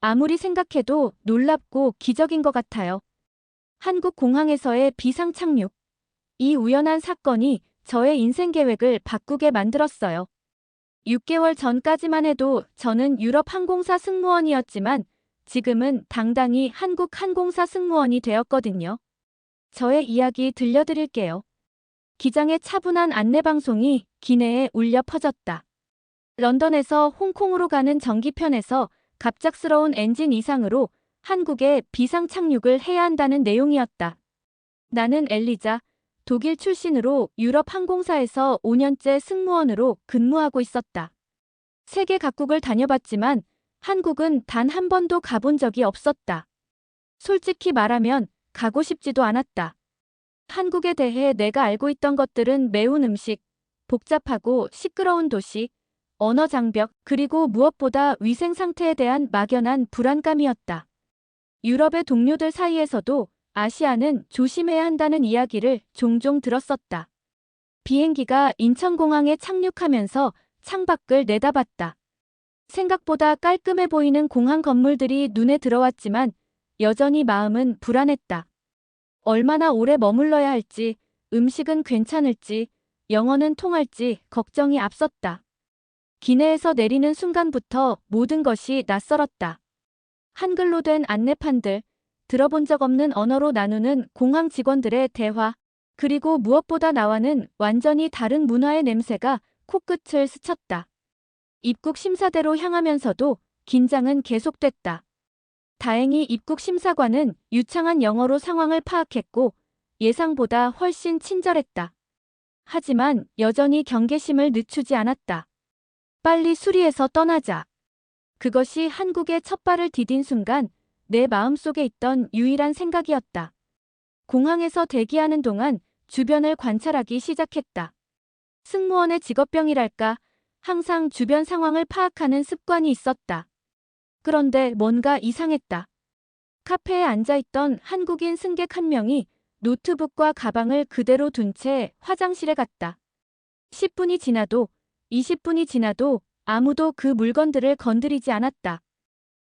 아무리 생각해도 놀랍고 기적인 것 같아요. 한국 공항에서의 비상 착륙. 이 우연한 사건이 저의 인생 계획을 바꾸게 만들었어요. 6개월 전까지만 해도 저는 유럽 항공사 승무원이었지만 지금은 당당히 한국 항공사 승무원이 되었거든요. 저의 이야기 들려드릴게요. 기장의 차분한 안내방송이 기내에 울려 퍼졌다. 런던에서 홍콩으로 가는 전기편에서 갑작스러운 엔진 이상으로 한국에 비상 착륙을 해야 한다는 내용이었다. 나는 엘리자, 독일 출신으로 유럽 항공사에서 5년째 승무원으로 근무하고 있었다. 세계 각국을 다녀봤지만 한국은 단 한 번도 가본 적이 없었다. 솔직히 말하면 가고 싶지도 않았다. 한국에 대해 내가 알고 있던 것들은 매운 음식, 복잡하고 시끄러운 도시, 언어 장벽, 그리고 무엇보다 위생 상태에 대한 막연한 불안감이었다. 유럽의 동료들 사이에서도 아시아는 조심해야 한다는 이야기를 종종 들었었다. 비행기가 인천공항에 착륙하면서 창밖을 내다봤다. 생각보다 깔끔해 보이는 공항 건물들이 눈에 들어왔지만 여전히 마음은 불안했다. 얼마나 오래 머물러야 할지, 음식은 괜찮을지, 영어는 통할지 걱정이 앞섰다. 기내에서 내리는 순간부터 모든 것이 낯설었다. 한글로 된 안내판들, 들어본 적 없는 언어로 나누는 공항 직원들의 대화, 그리고 무엇보다 나와는 완전히 다른 문화의 냄새가 코끝을 스쳤다. 입국 심사대로 향하면서도 긴장은 계속됐다. 다행히 입국 심사관은 유창한 영어로 상황을 파악했고 예상보다 훨씬 친절했다. 하지만 여전히 경계심을 늦추지 않았다. 빨리 수리해서 떠나자. 그것이 한국에 첫 발을 디딘 순간 내 마음속에 있던 유일한 생각이었다. 공항에서 대기하는 동안 주변을 관찰하기 시작했다. 승무원의 직업병이랄까, 항상 주변 상황을 파악하는 습관이 있었다. 그런데 뭔가 이상했다. 카페에 앉아있던 한국인 승객 한 명이 노트북과 가방을 그대로 둔 채 화장실에 갔다. 10분이 지나도 20분이 지나도 아무도 그 물건들을 건드리지 않았다.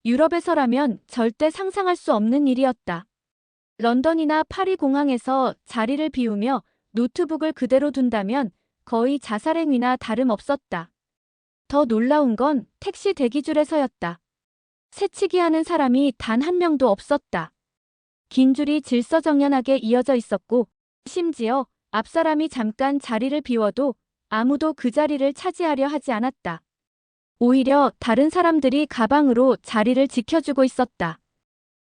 유럽에서라면 절대 상상할 수 없는 일이었다. 런던이나 파리 공항에서 자리를 비우며 노트북을 그대로 둔다면 거의 자살행위나 다름없었다. 더 놀라운 건 택시 대기줄에서였다. 새치기 하는 사람이 단 한 명도 없었다. 긴 줄이 질서정연하게 이어져 있었고 심지어 앞 사람이 잠깐 자리를 비워도 아무도 그 자리를 차지하려 하지 않았다. 오히려 다른 사람들이 가방으로 자리를 지켜주고 있었다.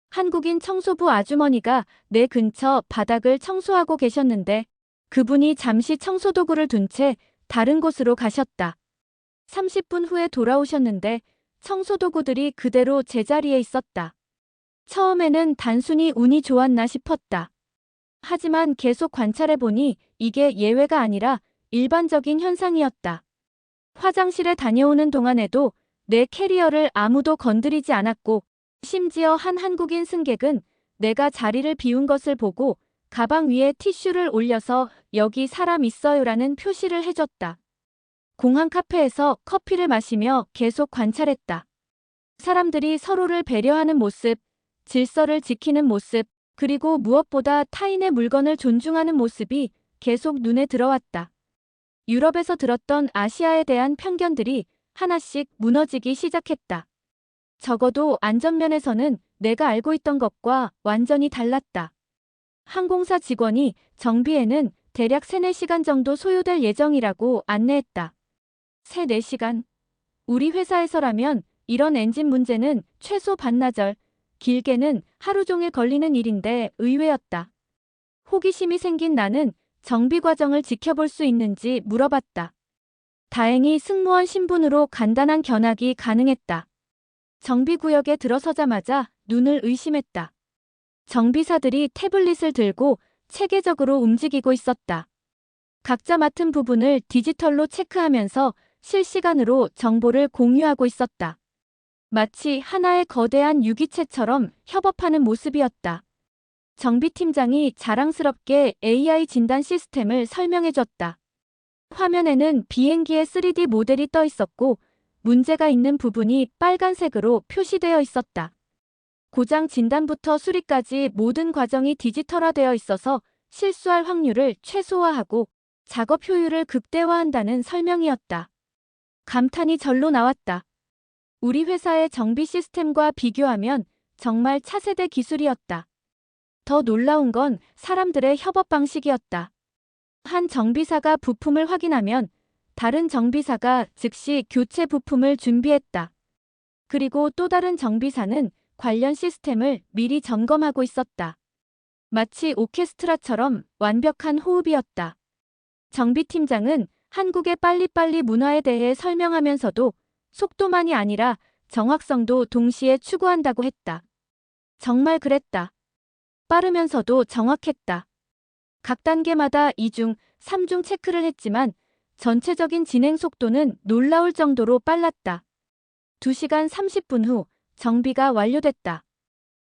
한국인 청소부 아주머니가 내 근처 바닥을 청소하고 계셨는데 그분이 잠시 청소도구를 둔 채 다른 곳으로 가셨다. 30분 후에 돌아오셨는데 청소도구들이 그대로 제자리에 있었다. 처음에는 단순히 운이 좋았나 싶었다. 하지만 계속 관찰해보니 이게 예외가 아니라 일반적인 현상이었다. 화장실에 다녀오는 동안에도 내 캐리어를 아무도 건드리지 않았고 심지어 한 한국인 승객은 내가 자리를 비운 것을 보고 가방 위에 티슈를 올려서 여기 사람 있어요라는 표시를 해줬다. 공항 카페에서 커피를 마시며 계속 관찰했다. 사람들이 서로를 배려하는 모습, 질서를 지키는 모습, 그리고 무엇보다 타인의 물건을 존중하는 모습이 계속 눈에 들어왔다. 유럽에서 들었던 아시아에 대한 편견들이 하나씩 무너지기 시작했다. 적어도 안전면에서는 내가 알고 있던 것과 완전히 달랐다. 항공사 직원이 정비에는 대략 3-4시간 정도 소요될 예정이라고 안내했다. 3-4시간? 우리 회사에서라면 이런 엔진 문제는 최소 반나절, 길게는 하루 종일 걸리는 일인데 의외였다. 호기심이 생긴 나는 정비 과정을 지켜볼 수 있는지 물어봤다. 다행히 승무원 신분으로 간단한 견학이 가능했다. 정비구역에 들어서자마자 눈을 의심했다. 정비사들이 태블릿을 들고 체계적으로 움직이고 있었다. 각자 맡은 부분을 디지털로 체크하면서 실시간으로 정보를 공유하고 있었다. 마치 하나의 거대한 유기체처럼 협업하는 모습이었다. 정비팀장이 자랑스럽게 AI 진단 시스템을 설명해줬다. 화면에는 비행기의 3D 모델이 떠 있었고 문제가 있는 부분이 빨간색으로 표시되어 있었다. 고장 진단부터 수리까지 모든 과정이 디지털화되어 있어서 실수할 확률을 최소화하고 작업 효율을 극대화한다는 설명이었다. 감탄이 절로 나왔다. 우리 회사의 정비 시스템과 비교하면 정말 차세대 기술이었다. 더 놀라운 건 사람들의 협업 방식이었다. 한 정비사가 부품을 확인하면 다른 정비사가 즉시 교체 부품을 준비했다. 그리고 또 다른 정비사는 관련 시스템을 미리 점검하고 있었다. 마치 오케스트라처럼 완벽한 호흡이었다. 정비팀장은 한국의 빨리빨리 문화에 대해 설명하면서도 속도만이 아니라 정확성도 동시에 추구한다고 했다. 정말 그랬다. 빠르면서도 정확했다. 각 단계마다 2중, 3중 체크를 했지만 전체적인 진행 속도는 놀라울 정도로 빨랐다. 2시간 30분 후 정비가 완료됐다.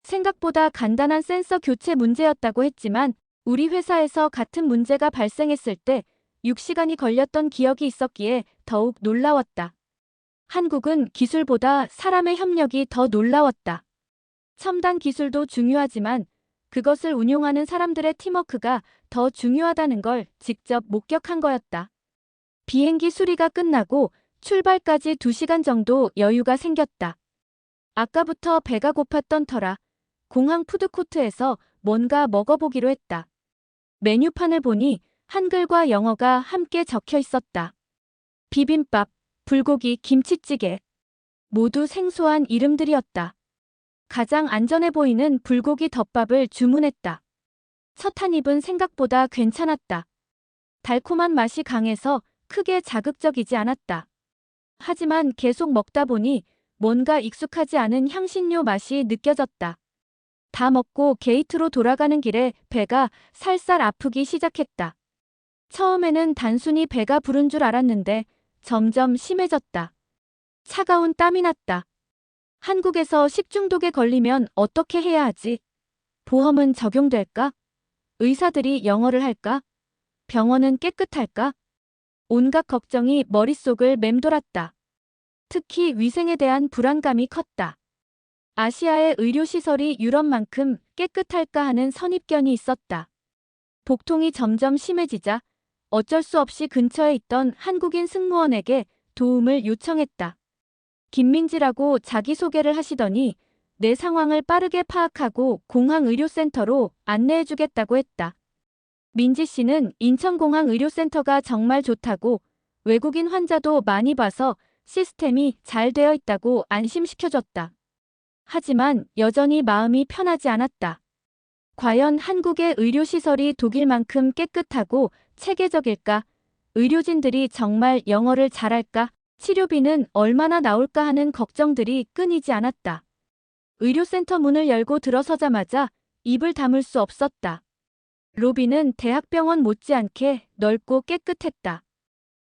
생각보다 간단한 센서 교체 문제였다고 했지만 우리 회사에서 같은 문제가 발생했을 때 6시간이 걸렸던 기억이 있었기에 더욱 놀라웠다. 한국은 기술보다 사람의 협력이 더 놀라웠다. 첨단 기술도 중요하지만 그것을 운용하는 사람들의 팀워크가 더 중요하다는 걸 직접 목격한 거였다. 비행기 수리가 끝나고 출발까지 2시간 정도 여유가 생겼다. 아까부터 배가 고팠던 터라 공항 푸드코트에서 뭔가 먹어보기로 했다. 메뉴판을 보니 한글과 영어가 함께 적혀 있었다. 비빔밥, 불고기, 김치찌개. 모두 생소한 이름들이었다. 가장 안전해 보이는 불고기 덮밥을 주문했다. 첫 한 입은 생각보다 괜찮았다. 달콤한 맛이 강해서 크게 자극적이지 않았다. 하지만 계속 먹다 보니 뭔가 익숙하지 않은 향신료 맛이 느껴졌다. 다 먹고 게이트로 돌아가는 길에 배가 살살 아프기 시작했다. 처음에는 단순히 배가 부른 줄 알았는데 점점 심해졌다. 차가운 땀이 났다. 한국에서 식중독에 걸리면 어떻게 해야 하지? 보험은 적용될까? 의사들이 영어를 할까? 병원은 깨끗할까? 온갖 걱정이 머릿속을 맴돌았다. 특히 위생에 대한 불안감이 컸다. 아시아의 의료시설이 유럽만큼 깨끗할까 하는 선입견이 있었다. 복통이 점점 심해지자 어쩔 수 없이 근처에 있던 한국인 승무원에게 도움을 요청했다. 김민지라고 자기소개를 하시더니 내 상황을 빠르게 파악하고 공항의료센터로 안내해주겠다고 했다. 민지 씨는 인천공항의료센터가 정말 좋다고 외국인 환자도 많이 봐서 시스템이 잘 되어 있다고 안심시켜줬다. 하지만 여전히 마음이 편하지 않았다. 과연 한국의 의료시설이 독일만큼 깨끗하고 체계적일까? 의료진들이 정말 영어를 잘할까? 치료비는 얼마나 나올까 하는 걱정들이 끊이지 않았다. 의료센터 문을 열고 들어서자마자 입을 다물 수 없었다. 로비는 대학병원 못지않게 넓고 깨끗했다.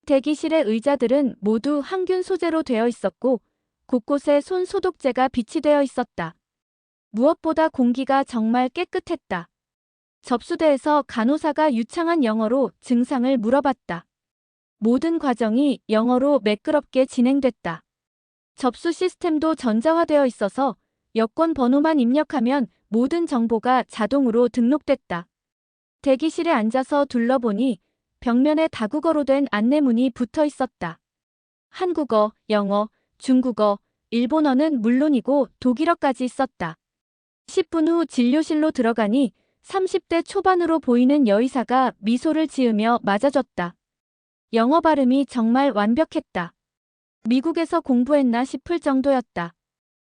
대기실의 의자들은 모두 항균 소재로 되어 있었고 곳곳에 손 소독제가 비치되어 있었다. 무엇보다 공기가 정말 깨끗했다. 접수대에서 간호사가 유창한 영어로 증상을 물어봤다. 모든 과정이 영어로 매끄럽게 진행됐다. 접수 시스템도 전자화되어 있어서 여권 번호만 입력하면 모든 정보가 자동으로 등록됐다. 대기실에 앉아서 둘러보니 벽면에 다국어로 된 안내문이 붙어 있었다. 한국어, 영어, 중국어, 일본어는 물론이고 독일어까지 있었다. 10분 후 진료실로 들어가니 30대 초반으로 보이는 여의사가 미소를 지으며 맞아줬다. 영어 발음이 정말 완벽했다. 미국에서 공부했나 싶을 정도였다.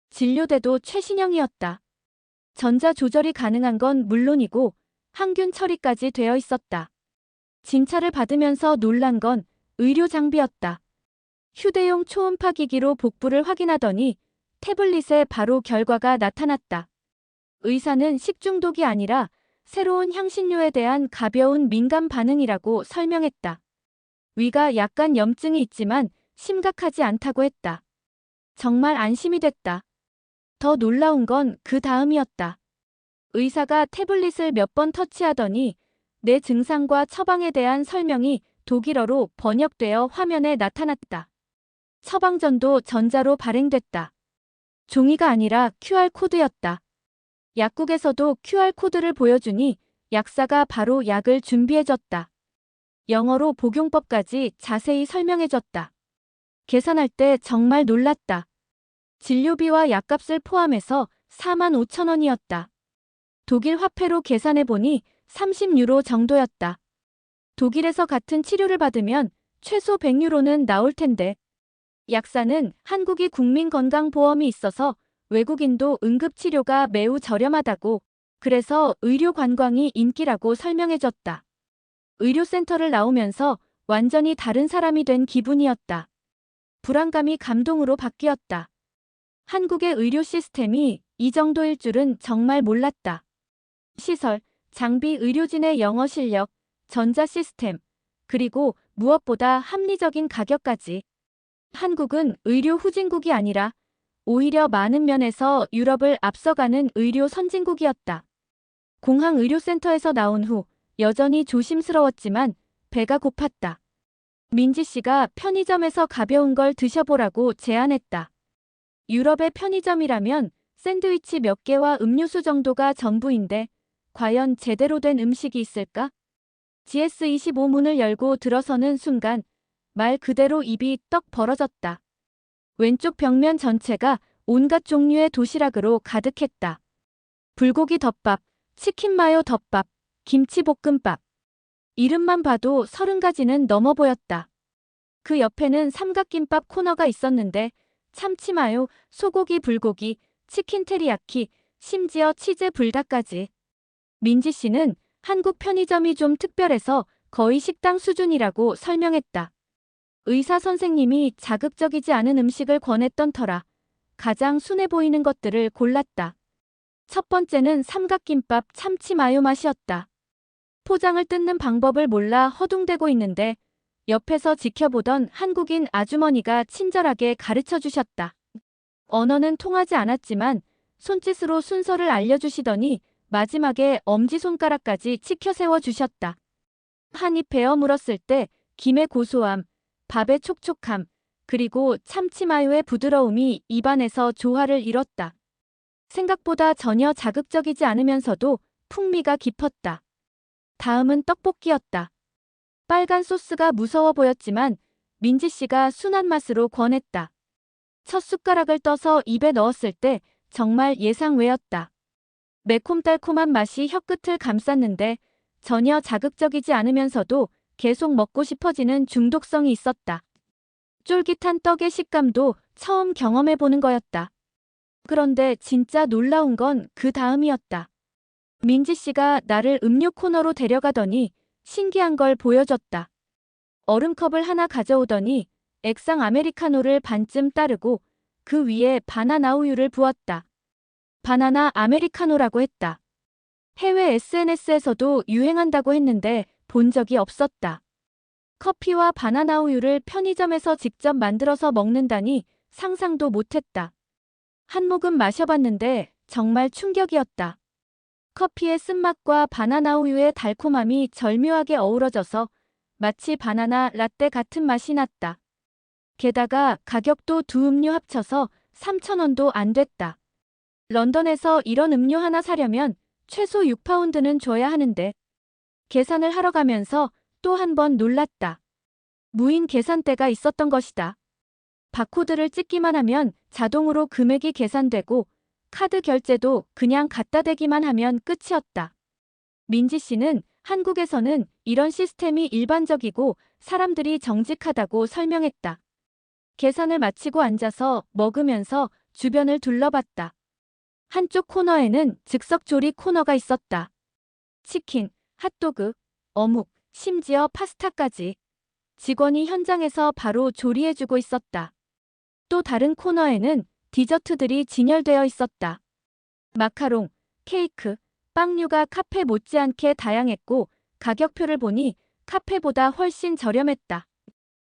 진료대도 최신형이었다. 전자 조절이 가능한 건 물론이고 항균 처리까지 되어 있었다. 진찰을 받으면서 놀란 건 의료 장비였다. 휴대용 초음파 기기로 복부를 확인하더니 태블릿에 바로 결과가 나타났다. 의사는 식중독이 아니라 새로운 향신료에 대한 가벼운 민감 반응이라고 설명했다. 위가 약간 염증이 있지만 심각하지 않다고 했다. 정말 안심이 됐다. 더 놀라운 건 그 다음이었다. 의사가 태블릿을 몇 번 터치하더니 내 증상과 처방에 대한 설명이 독일어로 번역되어 화면에 나타났다. 처방전도 전자로 발행됐다. 종이가 아니라 QR코드였다. 약국에서도 QR코드를 보여주니 약사가 바로 약을 준비해줬다. 영어로 복용법까지 자세히 설명해줬다. 계산할 때 정말 놀랐다. 진료비와 약값을 포함해서 45,000원이었다. 독일 화폐로 계산해보니 30유로 정도였다. 독일에서 같은 치료를 받으면 최소 100유로는 나올 텐데. 약사는 한국이 국민건강보험이 있어서 외국인도 응급치료가 매우 저렴하다고, 그래서 의료관광이 인기라고 설명해줬다. 의료센터를 나오면서 완전히 다른 사람이 된 기분이었다. 불안감이 감동으로 바뀌었다. 한국의 의료 시스템이 이 정도일 줄은 정말 몰랐다. 시설, 장비, 의료진의 영어 실력, 전자 시스템, 그리고 무엇보다 합리적인 가격까지. 한국은 의료 후진국이 아니라 오히려 많은 면에서 유럽을 앞서가는 의료 선진국이었다. 공항 의료센터에서 나온 후 여전히 조심스러웠지만 배가 고팠다. 민지 씨가 편의점에서 가벼운 걸 드셔보라고 제안했다. 유럽의 편의점이라면 샌드위치 몇 개와 음료수 정도가 전부인데 과연 제대로 된 음식이 있을까? GS25 문을 열고 들어서는 순간 말 그대로 입이 떡 벌어졌다. 왼쪽 벽면 전체가 온갖 종류의 도시락으로 가득했다. 불고기 덮밥, 치킨 마요 덮밥, 김치볶음밥. 이름만 봐도 30가지는 넘어 보였다. 그 옆에는 삼각김밥 코너가 있었는데 참치마요, 소고기 불고기, 치킨 테리야키, 심지어 치즈 불닭까지. 민지 씨는 한국 편의점이 좀 특별해서 거의 식당 수준이라고 설명했다. 의사 선생님이 자극적이지 않은 음식을 권했던 터라 가장 순해 보이는 것들을 골랐다. 첫 번째는 삼각김밥 참치 마요 맛이었다. 포장을 뜯는 방법을 몰라 허둥대고 있는데 옆에서 지켜보던 한국인 아주머니가 친절하게 가르쳐 주셨다. 언어는 통하지 않았지만 손짓으로 순서를 알려주시더니 마지막에 엄지손가락까지 치켜 세워주셨다. 한 입 베어 물었을 때 김의 고소함, 밥의 촉촉함, 그리고 참치마요의 부드러움이 입안에서 조화를 이뤘다. 생각보다 전혀 자극적이지 않으면서도 풍미가 깊었다. 다음은 떡볶이였다. 빨간 소스가 무서워 보였지만 민지 씨가 순한 맛으로 권했다. 첫 숟가락을 떠서 입에 넣었을 때 정말 예상 외였다. 매콤달콤한 맛이 혀끝을 감쌌는데 전혀 자극적이지 않으면서도 계속 먹고 싶어지는 중독성이 있었다. 쫄깃한 떡의 식감도 처음 경험해보는 거였다. 그런데 진짜 놀라운 건 그 다음이었다. 민지 씨가 나를 음료 코너로 데려가더니 신기한 걸 보여줬다. 얼음컵을 하나 가져오더니 액상 아메리카노를 반쯤 따르고 그 위에 바나나 우유를 부었다. 바나나 아메리카노라고 했다. 해외 SNS에서도 유행한다고 했는데 본 적이 없었다. 커피와 바나나 우유를 편의점에서 직접 만들어서 먹는다니 상상도 못했다. 한 모금 마셔봤는데 정말 충격이었다. 커피의 쓴맛과 바나나 우유의 달콤함이 절묘하게 어우러져서 마치 바나나 라떼 같은 맛이 났다. 게다가 가격도 두 음료 합쳐서 3,000원도 안 됐다. 런던에서 이런 음료 하나 사려면 최소 6파운드는 줘야 하는데 계산을 하러 가면서 또 한 번 놀랐다. 무인 계산대가 있었던 것이다. 바코드를 찍기만 하면 자동으로 금액이 계산되고 카드 결제도 그냥 갖다 대기만 하면 끝이었다. 민지 씨는 한국에서는 이런 시스템이 일반적이고 사람들이 정직하다고 설명했다. 계산을 마치고 앉아서 먹으면서 주변을 둘러봤다. 한쪽 코너에는 즉석 조리 코너가 있었다. 치킨, 핫도그, 어묵, 심지어 파스타까지. 직원이 현장에서 바로 조리해주고 있었다. 또 다른 코너에는 디저트들이 진열되어 있었다. 마카롱, 케이크, 빵류가 카페 못지않게 다양했고 가격표를 보니 카페보다 훨씬 저렴했다.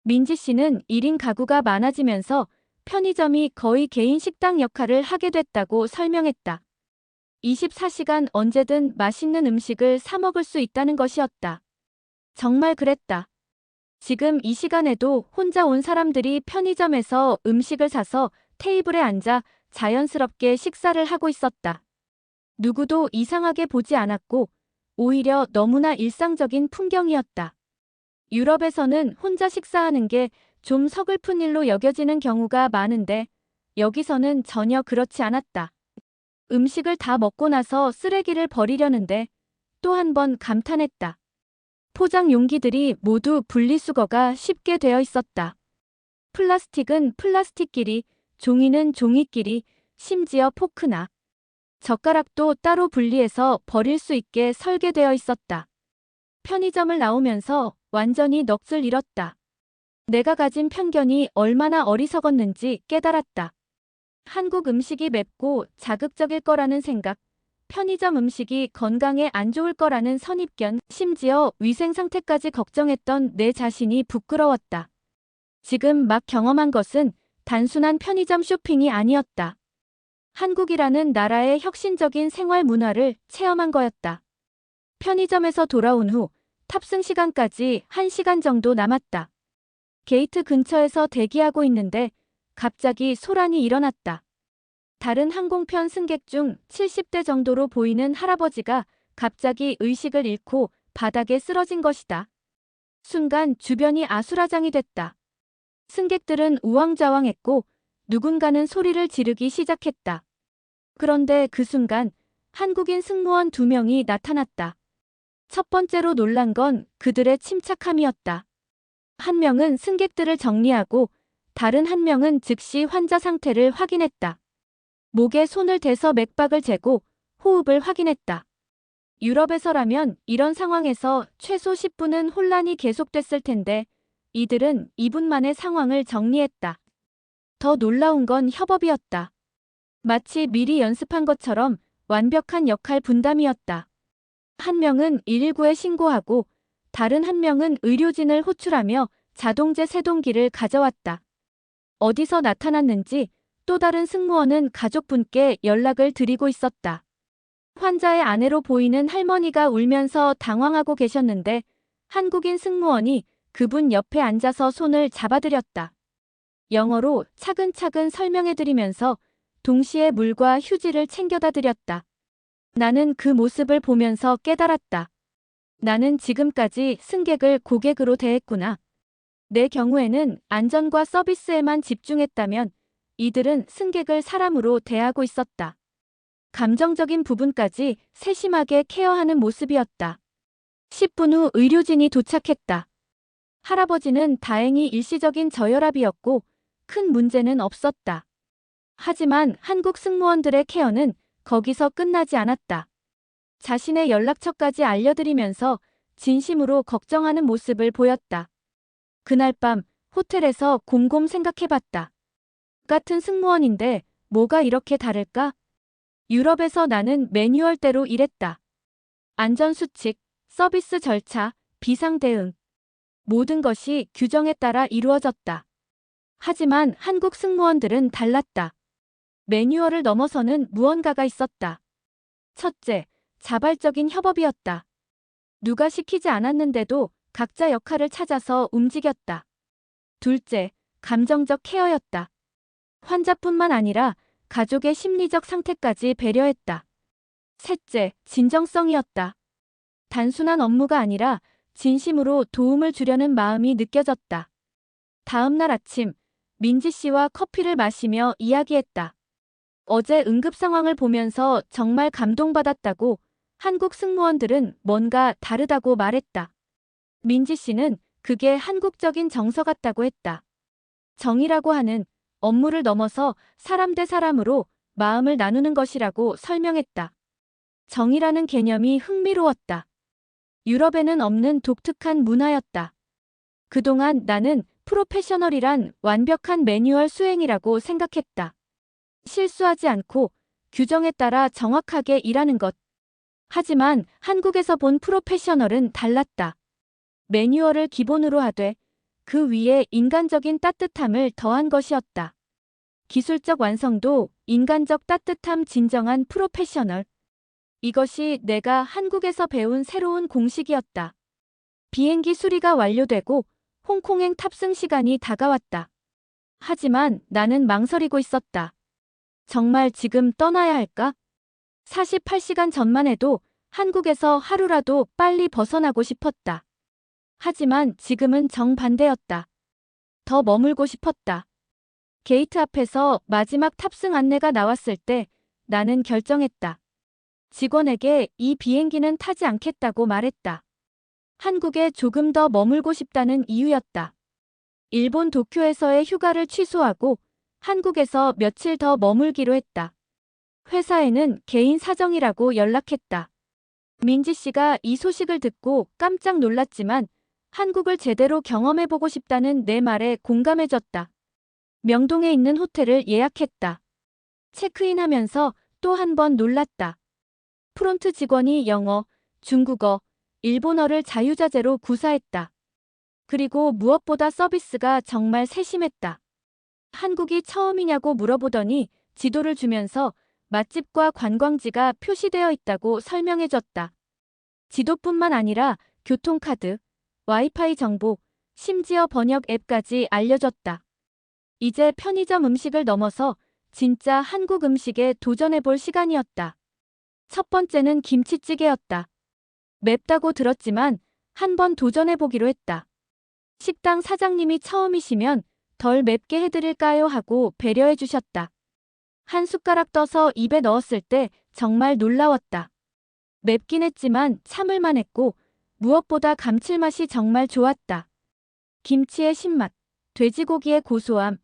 민지 씨는 1인 가구가 많아지면서 편의점이 거의 개인 식당 역할을 하게 됐다고 설명했다. 24시간 언제든 맛있는 음식을 사 먹을 수 있다는 것이었다. 정말 그랬다. 지금 이 시간에도 혼자 온 사람들이 편의점에서 음식을 사서 테이블에 앉아 자연스럽게 식사를 하고 있었다. 누구도 이상하게 보지 않았고 오히려 너무나 일상적인 풍경이었다. 유럽에서는 혼자 식사하는 게 좀 서글픈 일로 여겨지는 경우가 많은데 여기서는 전혀 그렇지 않았다. 음식을 다 먹고 나서 쓰레기를 버리려는데 또 한 번 감탄했다. 포장 용기들이 모두 분리수거가 쉽게 되어 있었다. 플라스틱은 플라스틱끼리, 종이는 종이끼리, 심지어 포크나 젓가락도 따로 분리해서 버릴 수 있게 설계되어 있었다. 편의점을 나오면서 완전히 넋을 잃었다. 내가 가진 편견이 얼마나 어리석었는지 깨달았다. 한국 음식이 맵고 자극적일 거라는 생각, 편의점 음식이 건강에 안 좋을 거라는 선입견, 심지어 위생 상태까지 걱정했던 내 자신이 부끄러웠다. 지금 막 경험한 것은 단순한 편의점 쇼핑이 아니었다. 한국이라는 나라의 혁신적인 생활 문화를 체험한 거였다. 편의점에서 돌아온 후 탑승 시간까지 1시간 정도 남았다. 게이트 근처에서 대기하고 있는데 갑자기 소란이 일어났다. 다른 항공편 승객 중 70대 정도로 보이는 할아버지가 갑자기 의식을 잃고 바닥에 쓰러진 것이다. 순간 주변이 아수라장이 됐다. 승객들은 우왕좌왕했고 누군가는 소리를 지르기 시작했다. 그런데 그 순간 한국인 승무원 2명이 나타났다. 첫 번째로 놀란 건 그들의 침착함이었다. 한 명은 승객들을 정리하고 다른 한 명은 즉시 환자 상태를 확인했다. 목에 손을 대서 맥박을 재고 호흡을 확인했다. 유럽에서라면 이런 상황에서 최소 10분은 혼란이 계속됐을 텐데 이들은 2분 만에 상황을 정리했다. 더 놀라운 건 협업이었다. 마치 미리 연습한 것처럼 완벽한 역할 분담이었다. 한 명은 119에 신고하고 다른 한 명은 의료진을 호출하며 자동제 세동기를 가져왔다. 어디서 나타났는지 또 다른 승무원은 가족분께 연락을 드리고 있었다. 환자의 아내로 보이는 할머니가 울면서 당황하고 계셨는데 한국인 승무원이 그분 옆에 앉아서 손을 잡아드렸다. 영어로 차근차근 설명해드리면서 동시에 물과 휴지를 챙겨다 드렸다. 나는 그 모습을 보면서 깨달았다. 나는 지금까지 승객을 고객으로 대했구나. 내 경우에는 안전과 서비스에만 집중했다면 이들은 승객을 사람으로 대하고 있었다. 감정적인 부분까지 세심하게 케어하는 모습이었다. 10분 후 의료진이 도착했다. 할아버지는 다행히 일시적인 저혈압이었고 큰 문제는 없었다. 하지만 한국 승무원들의 케어는 거기서 끝나지 않았다. 자신의 연락처까지 알려드리면서 진심으로 걱정하는 모습을 보였다. 그날 밤 호텔에서 곰곰 생각해봤다. 같은 승무원인데 뭐가 이렇게 다를까? 유럽에서 나는 매뉴얼대로 일했다. 안전수칙, 서비스 절차, 비상 대응. 모든 것이 규정에 따라 이루어졌다. 하지만 한국 승무원들은 달랐다. 매뉴얼을 넘어서는 무언가가 있었다. 첫째, 자발적인 협업이었다. 누가 시키지 않았는데도 각자 역할을 찾아서 움직였다. 둘째, 감정적 케어였다. 환자뿐만 아니라 가족의 심리적 상태까지 배려했다. 셋째, 진정성이었다. 단순한 업무가 아니라 진심으로 도움을 주려는 마음이 느껴졌다. 다음 날 아침, 민지 씨와 커피를 마시며 이야기했다. 어제 응급 상황을 보면서 정말 감동받았다고 한국 승무원들은 뭔가 다르다고 말했다. 민지 씨는 그게 한국적인 정서 같다고 했다. 정이라고 하는 업무를 넘어서 사람 대 사람으로 마음을 나누는 것이라고 설명했다. 정이라는 개념이 흥미로웠다. 유럽에는 없는 독특한 문화였다. 그동안 나는 프로페셔널이란 완벽한 매뉴얼 수행이라고 생각했다. 실수하지 않고 규정에 따라 정확하게 일하는 것. 하지만 한국에서 본 프로페셔널은 달랐다. 매뉴얼을 기본으로 하되 그 위에 인간적인 따뜻함을 더한 것이었다. 기술적 완성도, 인간적 따뜻함, 진정한 프로페셔널. 이것이 내가 한국에서 배운 새로운 공식이었다. 비행기 수리가 완료되고 홍콩행 탑승 시간이 다가왔다. 하지만 나는 망설이고 있었다. 정말 지금 떠나야 할까? 48시간 전만 해도 한국에서 하루라도 빨리 벗어나고 싶었다. 하지만 지금은 정반대였다. 더 머물고 싶었다. 게이트 앞에서 마지막 탑승 안내가 나왔을 때 나는 결정했다. 직원에게 이 비행기는 타지 않겠다고 말했다. 한국에 조금 더 머물고 싶다는 이유였다. 일본 도쿄에서의 휴가를 취소하고 한국에서 며칠 더 머물기로 했다. 회사에는 개인 사정이라고 연락했다. 민지 씨가 이 소식을 듣고 깜짝 놀랐지만 한국을 제대로 경험해보고 싶다는 내 말에 공감해줬다. 명동에 있는 호텔을 예약했다. 체크인하면서 또 한 번 놀랐다. 프론트 직원이 영어, 중국어, 일본어를 자유자재로 구사했다. 그리고 무엇보다 서비스가 정말 세심했다. 한국이 처음이냐고 물어보더니 지도를 주면서 맛집과 관광지가 표시되어 있다고 설명해줬다. 지도뿐만 아니라 교통카드, 와이파이 정보, 심지어 번역 앱까지 알려줬다. 이제 편의점 음식을 넘어서 진짜 한국 음식에 도전해볼 시간이었다. 첫 번째는 김치찌개였다. 맵다고 들었지만 한번 도전해보기로 했다. 식당 사장님이 처음이시면 덜 맵게 해드릴까요 하고 배려해주셨다. 한 숟가락 떠서 입에 넣었을 때 정말 놀라웠다. 맵긴 했지만 참을만 했고 무엇보다 감칠맛이 정말 좋았다. 김치의 신맛, 돼지고기의 고소함,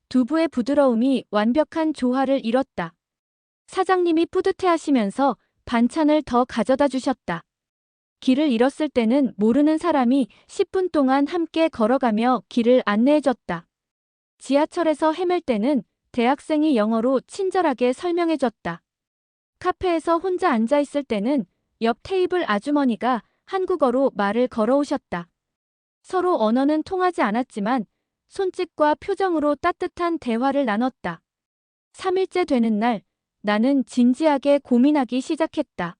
두부의 부드러움이 완벽한 조화를 이뤘다. 사장님이 뿌듯해하시면서 반찬을 더 가져다 주셨다. 길을 잃었을 때는 모르는 사람이 10분 동안 함께 걸어가며 길을 안내해줬다. 지하철에서 헤맬 때는 대학생이 영어로 친절하게 설명해줬다. 카페에서 혼자 앉아있을 때는 옆 테이블 아주머니가 한국어로 말을 걸어오셨다. 서로 언어는 통하지 않았지만 손짓과 표정으로 따뜻한 대화를 나눴다. 3일째 되는 날, 나는 진지하게 고민하기 시작했다.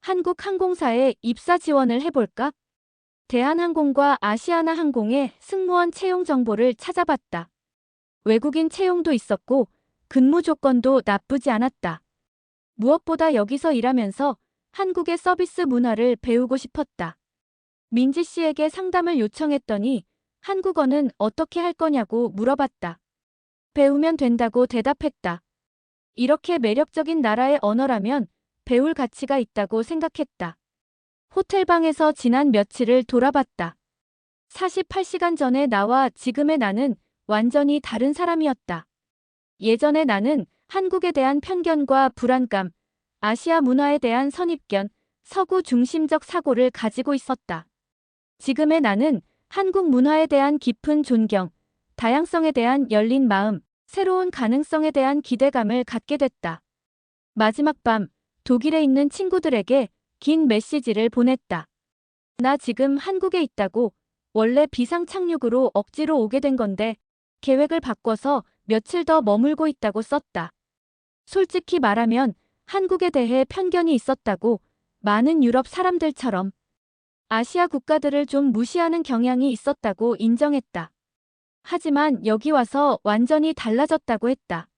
한국 항공사에 입사 지원을 해볼까? 대한항공과 아시아나항공의 승무원 채용 정보를 찾아봤다. 외국인 채용도 있었고 근무 조건도 나쁘지 않았다. 무엇보다 여기서 일하면서 한국의 서비스 문화를 배우고 싶었다. 민지 씨에게 상담을 요청했더니 한국어는 어떻게 할 거냐고 물어봤다. 배우면 된다고 대답했다. 이렇게 매력적인 나라의 언어라면 배울 가치가 있다고 생각했다. 호텔방에서 지난 며칠을 돌아봤다. 48시간 전에 나와 지금의 나는 완전히 다른 사람이었다. 예전에 나는 한국에 대한 편견과 불안감, 아시아 문화에 대한 선입견, 서구 중심적 사고를 가지고 있었다. 지금의 나는 한국 문화에 대한 깊은 존경, 다양성에 대한 열린 마음, 새로운 가능성에 대한 기대감을 갖게 됐다. 마지막 밤, 독일에 있는 친구들에게 긴 메시지를 보냈다. 나 지금 한국에 있다고. 원래 비상 착륙으로 억지로 오게 된 건데 계획을 바꿔서 며칠 더 머물고 있다고 썼다. 솔직히 말하면 한국에 대해 편견이 있었다고. 많은 유럽 사람들처럼 아시아 국가들을 좀 무시하는 경향이 있었다고 인정했다. 하지만 여기 와서 완전히 달라졌다고 했다.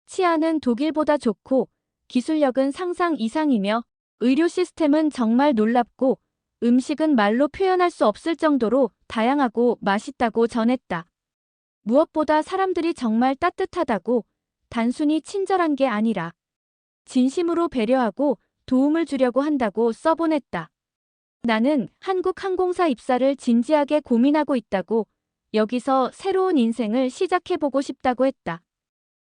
치안은 독일보다 좋고 기술력은 상상 이상이며 의료 시스템은 정말 놀랍고 음식은 말로 표현할 수 없을 정도로 다양하고 맛있다고 전했다. 무엇보다 사람들이 정말 따뜻하다고, 단순히 친절한 게 아니라 진심으로 배려하고 도움을 주려고 한다고 써보냈다. 나는 한국 항공사 입사를 진지하게 고민하고 있다고, 여기서 새로운 인생을 시작해보고 싶다고 했다.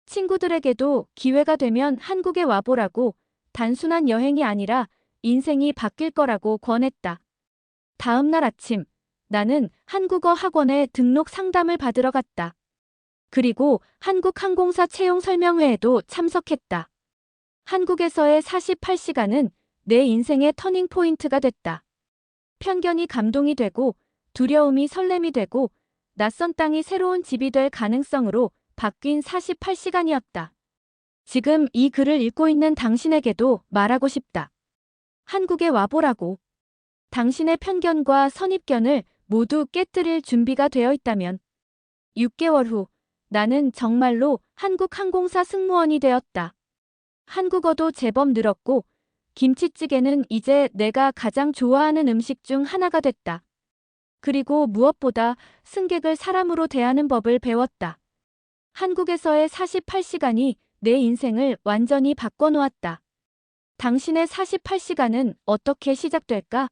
친구들에게도 기회가 되면 한국에 와보라고, 단순한 여행이 아니라 인생이 바뀔 거라고 권했다. 다음 날 아침, 나는 한국어 학원에 등록 상담을 받으러 갔다. 그리고 한국 항공사 채용 설명회에도 참석했다. 한국에서의 48시간은 내 인생의 터닝 포인트가 됐다. 편견이 감동이 되고 두려움이 설렘이 되고 낯선 땅이 새로운 집이 될 가능성으로 바뀐 48시간이었다. 지금 이 글을 읽고 있는 당신에게도 말하고 싶다. 한국에 와보라고. 당신의 편견과 선입견을 모두 깨뜨릴 준비가 되어 있다면 6개월 후 나는 정말로 한국항공사 승무원이 되었다. 한국어도 제법 늘었고 김치찌개는 이제 내가 가장 좋아하는 음식 중 하나가 됐다. 그리고 무엇보다 승객을 사람으로 대하는 법을 배웠다. 한국에서의 48시간이 내 인생을 완전히 바꿔놓았다. 당신의 48시간은 어떻게 시작될까?